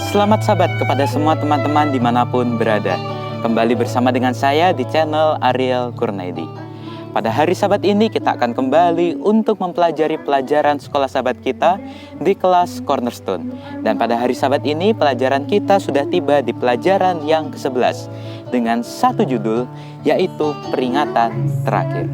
Selamat sahabat kepada semua teman-teman dimanapun berada. Kembali bersama dengan saya di channel Ariel Kurnaidi. Pada hari Sabat ini kita akan kembali untuk mempelajari pelajaran sekolah sahabat kita di kelas Cornerstone. Dan pada hari Sabat ini pelajaran kita sudah tiba di pelajaran yang ke-11 dengan satu judul, yaitu peringatan terakhir.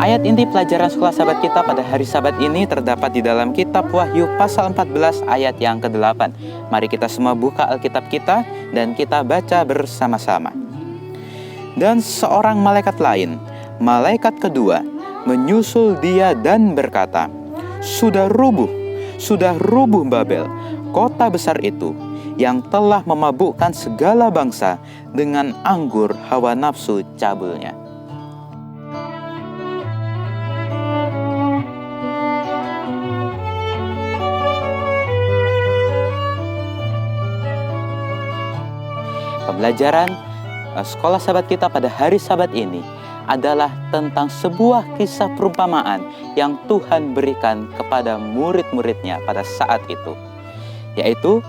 Ayat inti pelajaran sekolah sahabat kita pada hari Sabat ini terdapat di dalam kitab Wahyu pasal 14 ayat yang ke-8. Mari kita semua buka Alkitab kita dan kita baca bersama-sama. Dan seorang malaikat lain, malaikat kedua, menyusul dia dan berkata, sudah rubuh Babel, kota besar itu, yang telah memabukkan segala bangsa dengan anggur hawa nafsu cabulnya. Pembelajaran sekolah sahabat kita pada hari Sabat ini adalah tentang sebuah kisah perumpamaan yang Tuhan berikan kepada murid-muridnya pada saat itu, yaitu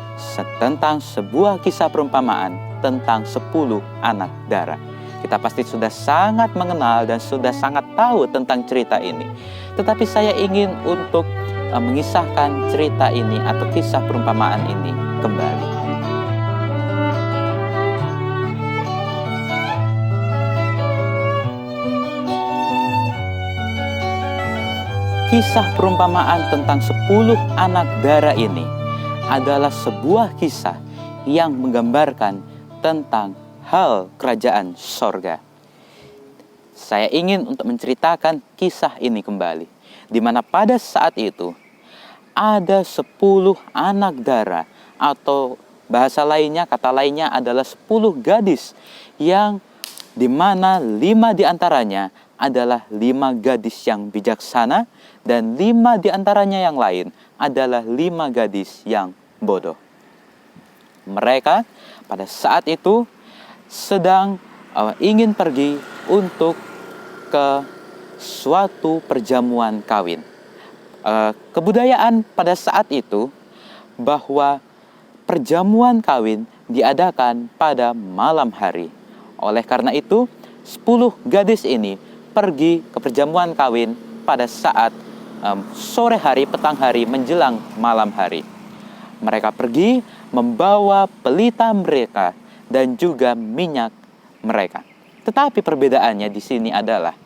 tentang sebuah kisah perumpamaan tentang 10 anak darah. Kita pasti sudah sangat mengenal dan sudah sangat tahu tentang cerita ini. Tetapi saya ingin untuk mengisahkan cerita ini atau kisah perumpamaan ini kembali. Kisah perumpamaan tentang 10 anak darah ini adalah sebuah kisah yang menggambarkan tentang hal kerajaan sorga. Saya ingin untuk menceritakan kisah ini kembali, di mana pada saat itu ada 10 anak darah, atau bahasa lainnya, kata lainnya adalah 10 gadis, yang di mana 5 diantaranya adalah 5 gadis yang bijaksana, dan 5 diantaranya yang lain adalah 5 gadis yang bodoh. Mereka pada saat itu sedang ingin pergi untuk ke suatu perjamuan kawin. Kebudayaan pada saat itu bahwa perjamuan kawin diadakan pada malam hari. Oleh karena itu 10 gadis ini pergi ke perjamuan kawin pada saat sore hari, petang hari, menjelang malam hari. Mereka pergi membawa pelita mereka dan juga minyak mereka. Tetapi perbedaannya di sini adalah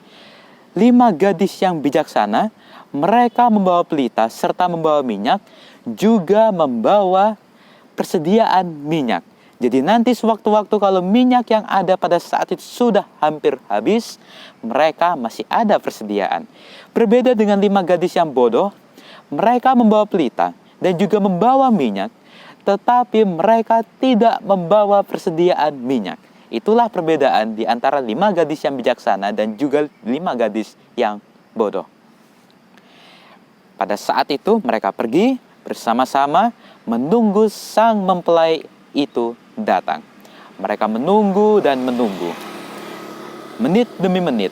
5 gadis yang bijaksana, mereka membawa pelita serta membawa minyak, juga membawa persediaan minyak. Jadi nanti sewaktu-waktu kalau minyak yang ada pada saat itu sudah hampir habis, mereka masih ada persediaan. Berbeda dengan 5 gadis yang bodoh, mereka membawa pelita dan juga membawa minyak, tetapi mereka tidak membawa persediaan minyak. Itulah perbedaan di antara 5 gadis yang bijaksana dan juga 5 gadis yang bodoh. Pada saat itu mereka pergi bersama-sama menunggu sang mempelai itu datang. Mereka menunggu dan menunggu. Menit demi menit,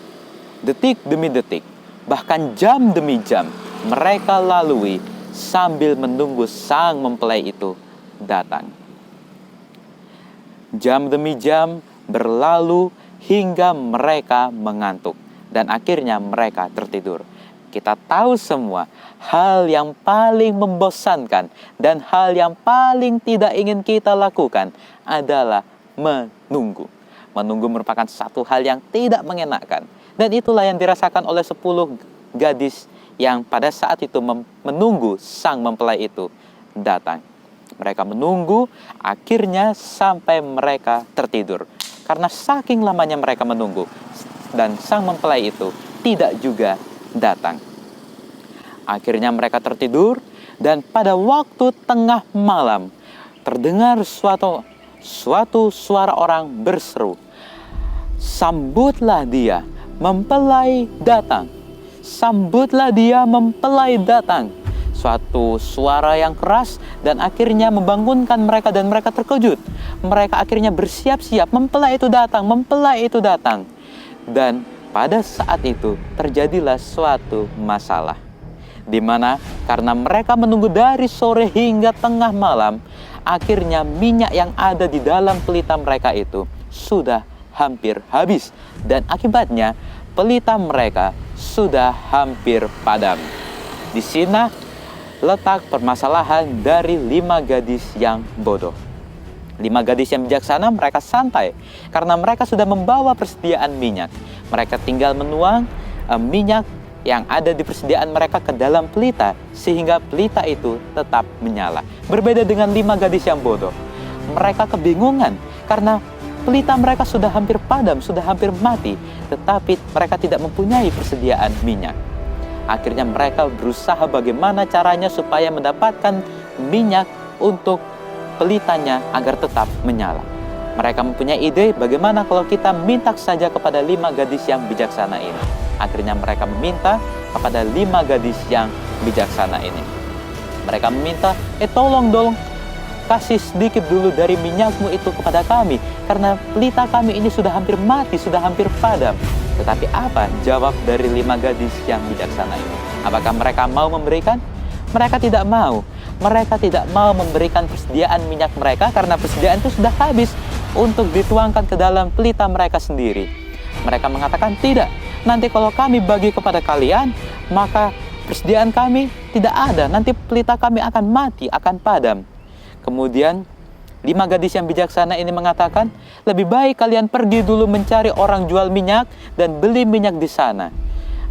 detik demi detik, bahkan jam demi jam mereka lalui sambil menunggu sang mempelai itu datang. Jam demi jam berlalu hingga mereka mengantuk dan akhirnya mereka tertidur. Kita tahu semua hal yang paling membosankan dan hal yang paling tidak ingin kita lakukan adalah menunggu. Menunggu merupakan satu hal yang tidak mengenakan. Dan itulah yang dirasakan oleh 10 gadis yang pada saat itu menunggu sang mempelai itu datang. Mereka menunggu, akhirnya sampai mereka tertidur. Karena saking lamanya mereka menunggu, dan sang mempelai itu tidak juga datang. Akhirnya mereka tertidur, dan pada waktu tengah malam terdengar suatu suara orang berseru, "Sambutlah dia, mempelai datang. Sambutlah dia, mempelai datang." Suatu suara yang keras dan akhirnya membangunkan mereka, dan mereka terkejut. Mereka akhirnya bersiap-siap, mempelai itu datang, mempelai itu datang. Dan pada saat itu terjadilah suatu masalah, di mana karena mereka menunggu dari sore hingga tengah malam, akhirnya minyak yang ada di dalam pelita mereka itu sudah hampir habis, dan akibatnya pelita mereka sudah hampir padam. Di sini letak permasalahan dari 5 gadis yang bodoh. 5 gadis yang bijaksana, mereka santai karena mereka sudah membawa persediaan minyak. Mereka tinggal menuang minyak yang ada di persediaan mereka ke dalam pelita, sehingga pelita itu tetap menyala. Berbeda dengan 5 gadis yang bodoh. Mereka kebingungan karena pelita mereka sudah hampir padam, sudah hampir mati, tetapi mereka tidak mempunyai persediaan minyak. Akhirnya mereka berusaha bagaimana caranya supaya mendapatkan minyak untuk pelitanya agar tetap menyala. Mereka mempunyai ide bagaimana kalau kita minta saja kepada 5 gadis yang bijaksana ini. Akhirnya mereka meminta kepada 5 gadis yang bijaksana ini. Mereka meminta, tolong dong, kasih sedikit dulu dari minyakmu itu kepada kami, karena pelita kami ini sudah hampir mati, sudah hampir padam. Tetapi apa jawab dari 5 gadis yang bijaksana ini? Apakah mereka mau memberikan? Mereka tidak mau. Mereka tidak mau memberikan persediaan minyak mereka karena persediaan itu sudah habis untuk dituangkan ke dalam pelita mereka sendiri. Mereka mengatakan, tidak, nanti kalau kami bagi kepada kalian, maka persediaan kami tidak ada. Nanti pelita kami akan mati, akan padam. Kemudian 5 gadis yang bijaksana ini mengatakan, lebih baik kalian pergi dulu mencari orang jual minyak dan beli minyak di sana.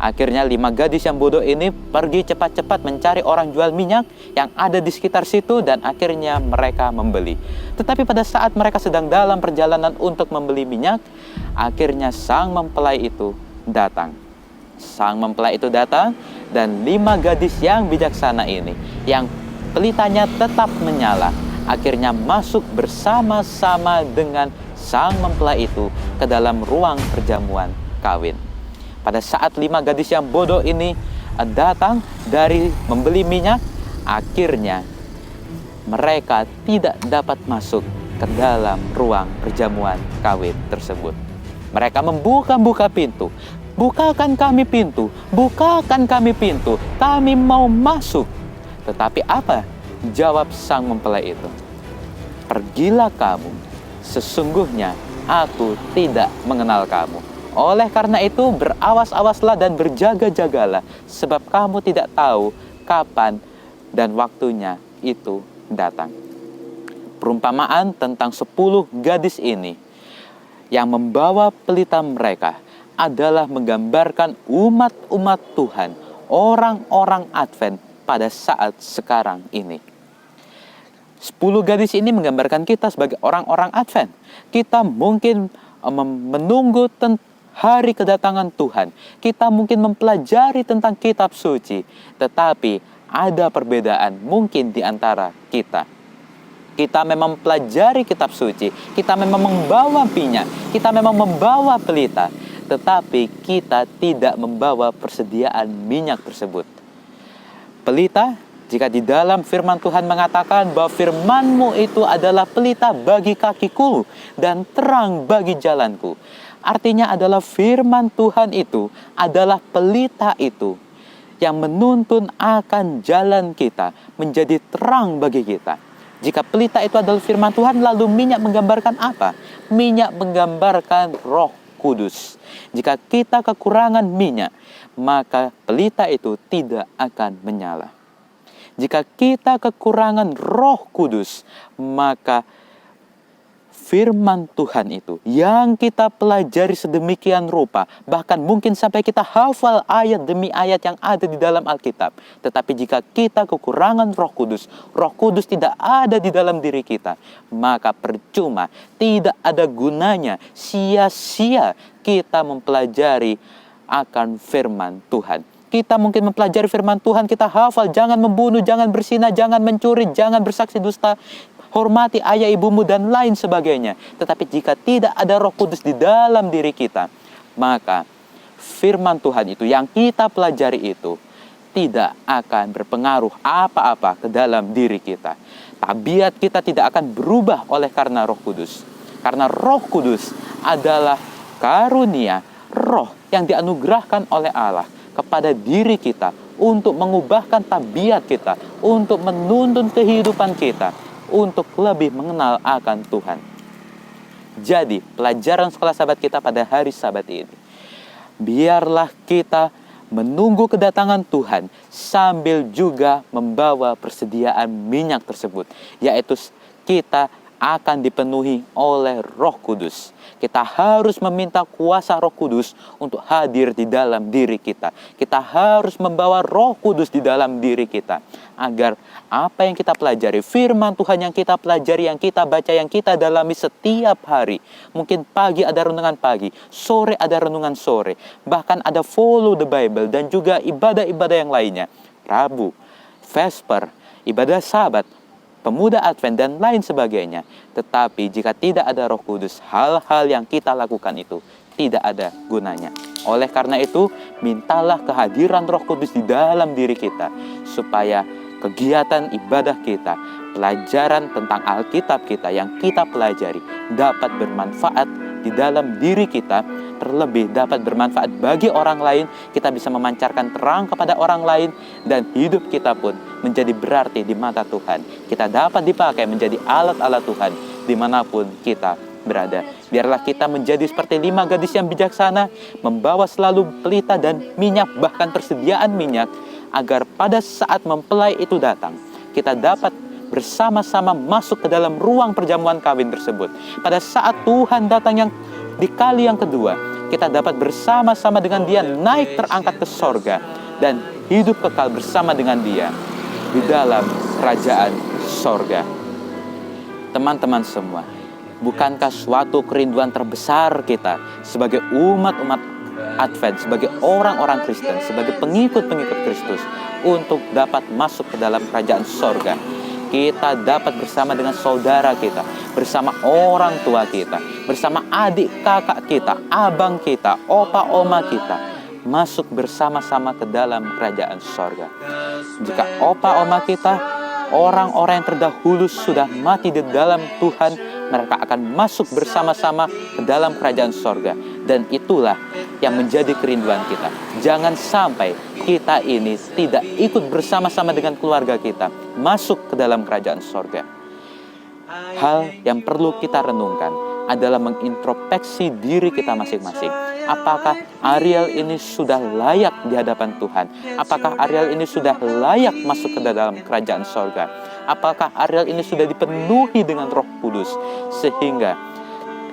Akhirnya 5 gadis yang bodoh ini pergi cepat-cepat mencari orang jual minyak yang ada di sekitar situ, dan akhirnya mereka membeli. Tetapi pada saat mereka sedang dalam perjalanan untuk membeli minyak, akhirnya sang mempelai itu datang. Sang mempelai itu datang, dan 5 gadis yang bijaksana ini, yang pelitanya tetap menyala, akhirnya masuk bersama-sama dengan sang mempelai itu ke dalam ruang perjamuan kawin. Pada saat 5 gadis yang bodoh ini datang dari membeli minyak, akhirnya mereka tidak dapat masuk ke dalam ruang perjamuan kawin tersebut. Mereka membuka-buka pintu. "Bukakan kami pintu, bukakan kami pintu, kami mau masuk." Tetapi apa jawab sang mempelai itu? "Pergilah kamu, sesungguhnya aku tidak mengenal kamu. Oleh karena itu berawas-awaslah dan berjaga-jagalah, sebab kamu tidak tahu kapan dan waktunya itu datang." Perumpamaan tentang 10 gadis ini yang membawa pelita mereka adalah menggambarkan umat-umat Tuhan, orang-orang Advent pada saat sekarang ini. 10 gadis ini menggambarkan kita sebagai orang-orang Advent. Kita mungkin menunggu hari kedatangan Tuhan. Kita mungkin mempelajari tentang kitab suci, tetapi ada perbedaan mungkin di antara kita. Kita memang mempelajari kitab suci, kita memang membawa minyak, kita memang membawa pelita, tetapi kita tidak membawa persediaan minyak tersebut. Pelita, jika di dalam firman Tuhan mengatakan bahwa firman-Mu itu adalah pelita bagi kakiku dan terang bagi jalanku. Artinya adalah firman Tuhan itu adalah pelita itu yang menuntun akan jalan kita menjadi terang bagi kita. Jika pelita itu adalah firman Tuhan, lalu minyak menggambarkan apa? Minyak menggambarkan Roh Kudus. Jika kita kekurangan minyak, maka pelita itu tidak akan menyala. Jika kita kekurangan Roh Kudus, maka firman Tuhan itu yang kita pelajari sedemikian rupa, bahkan mungkin sampai kita hafal ayat demi ayat yang ada di dalam Alkitab. Tetapi jika kita kekurangan Roh Kudus tidak ada di dalam diri kita, maka percuma, tidak ada gunanya, sia-sia kita mempelajari akan firman Tuhan. kita mungkin mempelajari firman Tuhan, kita hafal, jangan membunuh, jangan berzina, jangan mencuri, jangan bersaksi dusta, hormati ayah ibumu dan lain sebagainya. Tetapi jika tidak ada Roh Kudus di dalam diri kita, maka firman Tuhan itu yang kita pelajari itu tidak akan berpengaruh apa-apa ke dalam diri kita. Tabiat kita tidak akan berubah oleh karena Roh Kudus. Karena Roh Kudus adalah karunia, roh yang dianugerahkan oleh Allah kepada diri kita untuk mengubahkan tabiat kita, untuk menuntun kehidupan kita, untuk lebih mengenal akan Tuhan. Jadi, pelajaran sekolah Sabat kita pada hari Sabat ini, biarlah kita menunggu kedatangan Tuhan sambil juga membawa persediaan minyak tersebut, yaitu kita akan dipenuhi oleh Roh Kudus. Kita harus meminta kuasa Roh Kudus untuk hadir di dalam diri kita. Kita harus membawa Roh Kudus di dalam diri kita, agar apa yang kita pelajari, firman Tuhan yang kita pelajari, yang kita baca, yang kita dalami setiap hari. Mungkin pagi ada renungan pagi, sore ada renungan sore, bahkan ada follow the Bible, dan juga ibadah-ibadah yang lainnya. Rabu, Vesper, ibadah Sabat, pemuda Advent, dan lain sebagainya. Tetapi jika tidak ada Roh Kudus, hal-hal yang kita lakukan itu tidak ada gunanya. Oleh karena itu, mintalah kehadiran Roh Kudus di dalam diri kita, supaya kegiatan ibadah kita, pelajaran tentang Alkitab kita yang kita pelajari dapat bermanfaat di dalam diri kita, terlebih dapat bermanfaat bagi orang lain. Kita bisa memancarkan terang kepada orang lain, dan hidup kita pun menjadi berarti di mata Tuhan. Kita dapat dipakai menjadi alat-alat Tuhan dimanapun kita berada. Biarlah kita menjadi seperti 5 gadis yang bijaksana, membawa selalu pelita dan minyak, bahkan persediaan minyak, agar pada saat mempelai itu datang, kita dapat bersama-sama masuk ke dalam ruang perjamuan kawin tersebut. Pada saat Tuhan datang yang di kali yang kedua, kita dapat bersama-sama dengan Dia naik terangkat ke sorga dan hidup kekal bersama dengan Dia di dalam kerajaan sorga. Teman-teman semua, bukankah suatu kerinduan terbesar kita sebagai umat-umat Advent, sebagai orang-orang Kristen, sebagai pengikut-pengikut Kristus, untuk dapat masuk ke dalam kerajaan sorga? Kita dapat bersama dengan saudara kita, bersama orang tua kita, bersama adik kakak kita, abang kita, opa oma kita, masuk bersama-sama ke dalam kerajaan sorga. Jika opa oma kita, orang-orang yang terdahulu sudah mati di dalam Tuhan, mereka akan masuk bersama-sama ke dalam kerajaan sorga. Dan itulah yang menjadi kerinduan kita. Jangan sampai kita ini tidak ikut bersama-sama dengan keluarga kita masuk ke dalam kerajaan sorga. Hal yang perlu kita renungkan adalah mengintrospeksi diri kita masing-masing. Apakah Ariel ini sudah layak di hadapan Tuhan? Apakah Ariel ini sudah layak masuk ke dalam kerajaan sorga? Apakah Ariel ini sudah dipenuhi dengan Roh Kudus, sehingga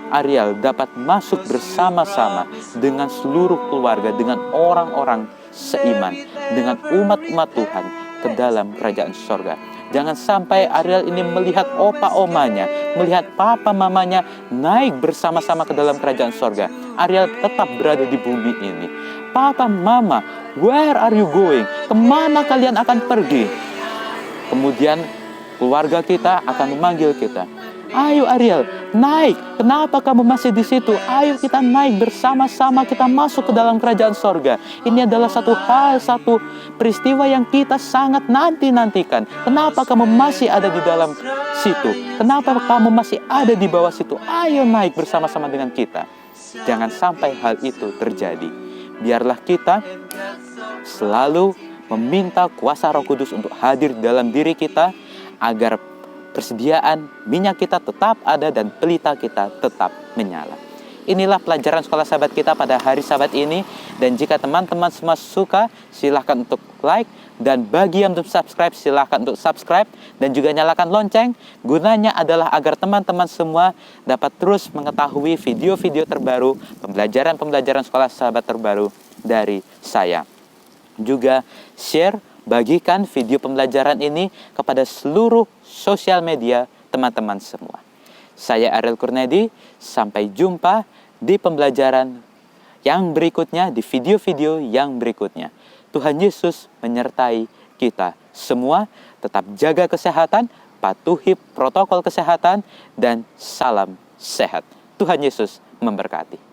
Ariel dapat masuk bersama-sama dengan seluruh keluarga, dengan orang-orang seiman, dengan umat-umat Tuhan ke dalam kerajaan sorga. Jangan sampai Ariel ini melihat opa omanya, melihat papa mamanya naik bersama-sama ke dalam kerajaan sorga. Ariel tetap berada di bumi ini. Papa, mama, where are you going? Kemana kalian akan pergi? Kemudian keluarga kita akan memanggil kita. Ayo Ariel, naik. Kenapa kamu masih di situ? Ayo kita naik bersama-sama, kita masuk ke dalam kerajaan sorga. Ini adalah satu hal, satu peristiwa yang kita sangat nanti-nantikan. Kenapa kamu masih ada di dalam situ? Kenapa kamu masih ada di bawah situ? Ayo naik bersama-sama dengan kita. Jangan sampai hal itu terjadi. Biarlah kita selalu meminta kuasa Roh Kudus untuk hadir dalam diri kita, agar persediaan minyak kita tetap ada dan pelita kita tetap menyala. Inilah pelajaran sekolah Sabat kita pada hari Sabat ini. Dan jika teman-teman semua suka, silahkan untuk like. Dan bagi yang belum subscribe, silahkan untuk subscribe. Dan juga nyalakan lonceng. Gunanya adalah agar teman-teman semua dapat terus mengetahui video-video terbaru, pembelajaran-pembelajaran sekolah Sabat terbaru dari saya. Juga share, bagikan video pembelajaran ini kepada seluruh sosial media teman-teman semua. Saya Ariel Kurnedi, sampai jumpa di pembelajaran yang berikutnya, di video-video yang berikutnya. Tuhan Yesus menyertai kita semua. Tetap jaga kesehatan, patuhi protokol kesehatan, dan salam sehat. Tuhan Yesus memberkati.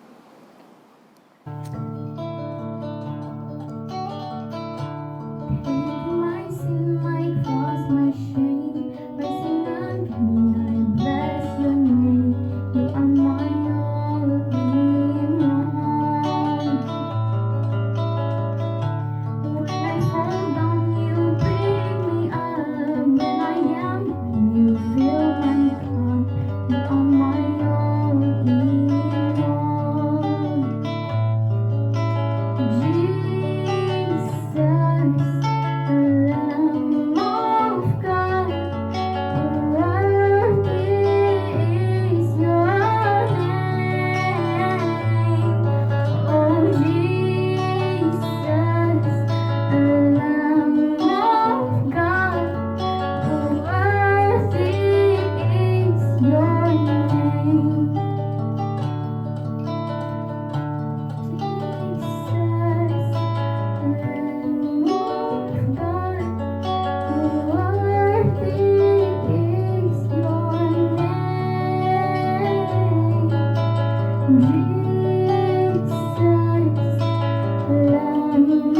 Jesus,